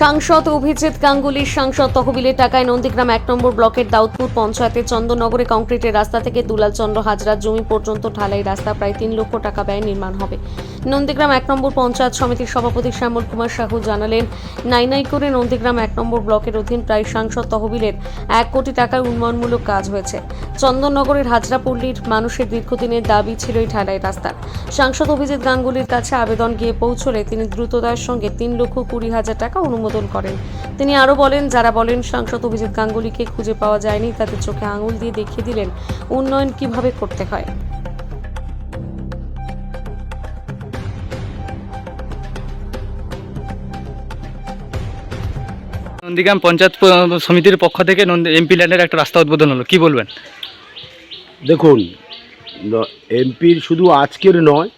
সাংসদ অভিজিৎ গাঙ্গুলির সাংসদ তহবিলের টাকায় নন্দীগ্রাম 1 নম্বর ব্লকের দাউদপুর পঞ্চায়েতের চন্দননগরে কংক্রিটের রাস্তা থেকে দুলালচন্দ্র হাজরার জমি পর্যন্ত ঢালাই রাস্তা প্রায় 3 লক্ষ টাকা ব্যয়ে নির্মাণ হবে। নন্দীগ্রাম 1 নম্বর পঞ্চায়েত সমিতির সভাপতি শ্যামল কুমার সাহু জানালেন, নাই করে নন্দীগ্রাম 1 নম্বর ব্লকের অধীন প্রায় সাংসদ তহবিলের 1 কোটি টাকার উন্নয়নমূলক কাজ হয়েছে। চন্দননগরের হাজরাপল্লীর মানুষের দীর্ঘদিনের দাবি ছিল এই ঢালাই রাস্তার। সাংসদ অভিজিৎ গাঙ্গুলির কাছে আবেদন গিয়ে পৌঁছলে তিনি দ্রুততার সঙ্গে 3,20,000 টাকা অনুমোদন করেন। তিনি আরও বলেন, যারা বলেন সাংসদ অভিজিৎ গাঙ্গুলিকে খুঁজে পাওয়া যায়নি তাদের চোখে আঙুল দিয়ে দেখিয়ে দিলেন উন্নয়ন কিভাবে করতে হয়। নন্দীগ্রাম পঞ্চায়েত সমিতির পক্ষ থেকে এমপি ল্যান্ডের একটা রাস্তা উদ্বোধন হলো, কি বলবেন? দেখুন, এমপির শুধু আজকের নয়,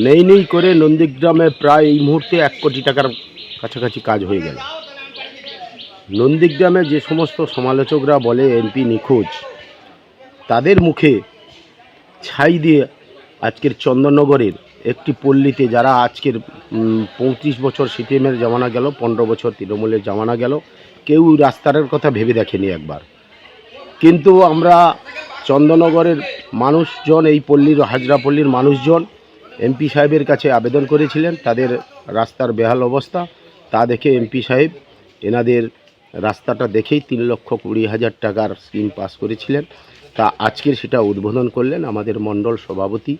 নেই করে নন্দীগ্রামে প্রায় এই মুহূর্তে 1 কোটি টাকার কাছাকাছি কাজ হয়ে গেল। নন্দীগ্রামে যে সমস্ত সমালোচকরা বলে এমপি নিখোঁজ, তাদের মুখে ছাই দিয়ে আজকের চন্দননগরের একটি পল্লীতে যারা আজকের 35 বছর সিপিএমের জামানা গেল, 15 বছর তৃণমূলের জামানা গেল, কেউ রাস্তার কথা ভেবে দেখেনি একবার। কিন্তু আমরা চন্দননগরের মানুষজন, এই পল্লীর হাজরাপল্লীর মানুষজন এমপি সাহেবের কাছে আবেদন করেছিলেন তাদের রাস্তার বেহাল অবস্থা। তা দেখে এমপি সাহেব এনাদের রাস্তাটা দেখেই 3,20,000 টাকার স্কিম পাস করেছিলেন। তা আজকের সেটা উদ্বোধন করলেন আমাদের মণ্ডল সভাপতি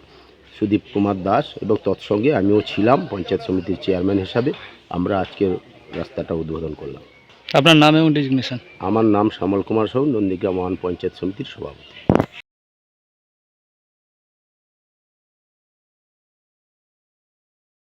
সুদীপ কুমার দাস, এবং তৎসঙ্গে আমিও ছিলাম পঞ্চায়েত সমিতির চেয়ারম্যান হিসাবে। আমরা আজকের রাস্তাটা উদ্বোধন করলাম। আপনার নাম এবং ডেজিগনেশন? আমার নাম শ্যামল কুমার সাহু, নন্দীগ্রাম 1 পঞ্চায়েত সমিতির সভাপতি।